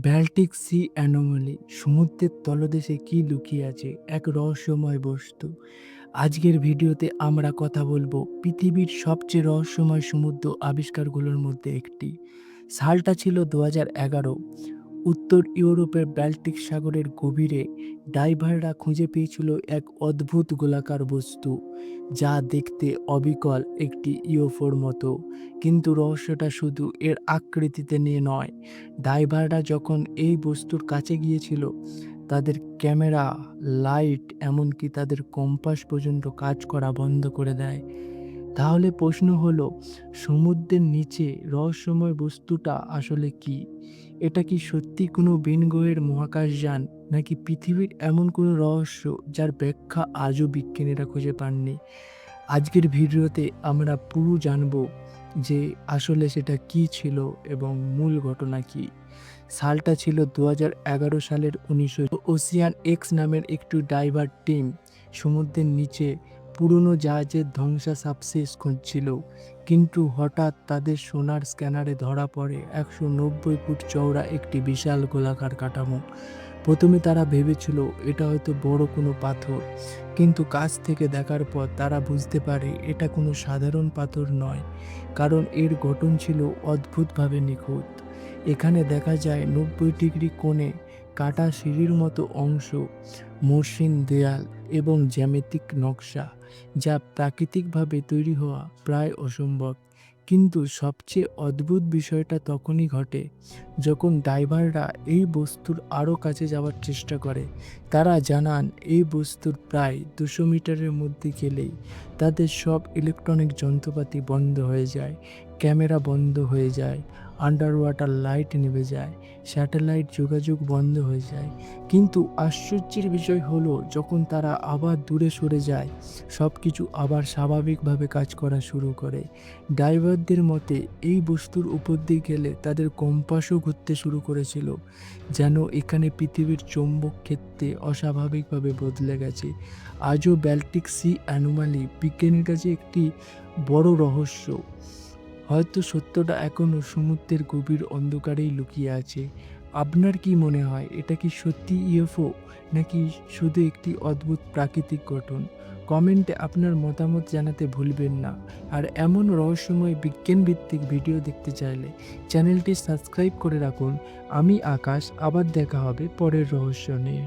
ব্যাল্টিক C anomaly সমুদ্রের তলদেশে কি লুকিয়ে আছে এক রহস্যময় বস্তু। আজকের ভিডিওতে আমরা কথা বলবো পৃথিবীর সবচেয়ে রহস্যময় সমুদ্র আবিষ্কারগুলোর মধ্যে একটি। সালটা ছিল 2011। উত্তর ইউরোপের ব্যাল্টিক সাগরের গভীরে ডাইভাররা খুঁজে পেয়েছিল এক অদ্ভুত গোলাকার বস্তু, যা দেখতে অবিকল একটি ইউএফওর মতো। কিন্তু রহস্যটা শুধু এর আকৃতিতে নিয়ে নয়। ডাইভাররা যখন এই বস্তুর কাছে গিয়েছিল, তাদের ক্যামেরা, লাইট, এমনকি তাদের কম্পাস পর্যন্ত কাজ করা বন্ধ করে দেয়। তাহলে প্রশ্ন হলো, সমুদ্রের নিচে রহস্যময় বস্তুটা আসলে কি? এটা কি সত্যি কোনো ভিনগ্রহের মহাকাশযান, নাকি পৃথিবীর এমন কোনো রহস্য যার ব্যাখ্যা আজও বিজ্ঞানীরা খুঁজে পাননি? আজকের ভিডিওতে আমরা পুরো জানব যে আসলে সেটা কি ছিল এবং মূল ঘটনা কি। সালটা ছিল 2011 সালের 19। ওশিয়ান এক্স নামের একটি ডাইভার টিম সমুদ্রের নিচে পুরনো জাহাজের ধ্বংসাবশেষ খুঁজছিল, কিন্তু হঠাৎ তাদের সোনার স্ক্যানারে ধরা পড়ে 190 ফুট চওড়া একটি বিশাল গোলাকার কাঠামো। প্রথমে তারা ভেবেছিল এটা হয়তো বড় কোনো পাথর, কিন্তু কাছ থেকে দেখার পর তারা বুঝতে পারে এটা কোনো সাধারণ পাথর নয়, কারণ এর গঠন ছিল অদ্ভুতভাবে নিখুঁত। এখানে দেখা যায় 90 ডিগ্রি কোণে কাটা সিঁড়ির মতো অংশ, মসৃণ দেয়াল এবং জ্যামিতিক নকশা, যা প্রাকৃতিকভাবে তৈরি হওয়া প্রায় অসম্ভব। কিন্তু সবচেয়ে অদ্ভুত বিষয়টা তখনই ঘটে যখন ডাইভাররা এই বস্তুর আরও কাছে যাওয়ার চেষ্টা করে। তারা জানান এই বস্তুর প্রায় 200 মিটারের মধ্যে গেলেই তাদের সব ইলেকট্রনিক যন্ত্রপাতি বন্ধ হয়ে যায়, ক্যামেরা বন্ধ হয়ে যায়, আন্ডার ওয়াটার লাইট নিভে যায়, স্যাটেলাইট যোগাযোগ বন্ধ হয়ে যায়। কিন্তু আশ্চর্যের বিষয় হলো, যখন তারা আবার দূরে সরে যায়, সব কিছু আবার স্বাভাবিকভাবে কাজ করা শুরু করে। ডাইভারদের মতে এই বস্তুর উপর দিয়ে গেলে তাদের কম্পাসও ঘুরতে শুরু করেছিল, যেন এখানে পৃথিবীর চৌম্বক ক্ষেত্রে অস্বাভাবিকভাবে বদলে গেছে। আজও ব্যাল্টিক সি অ্যানোমালি বিজ্ঞানীর কাছে একটি বড় রহস্য। হয়তো সত্যটা এখনও সমুদ্রের গভীর অন্ধকারেই লুকিয়ে আছে। আপনার কি মনে হয়, এটা কি সত্যি ইউএফও, নাকি শুধু একটি অদ্ভুত প্রাকৃতিক গঠন? কমেন্টে আপনার মতামত জানাতে ভুলবেন না। আর এমন রহস্যময় বিজ্ঞানভিত্তিক ভিডিও দেখতে চাইলে চ্যানেলটি সাবস্ক্রাইব করে রাখুন। আমি আকাশ, আবার দেখা হবে পরের রহস্য নিয়ে।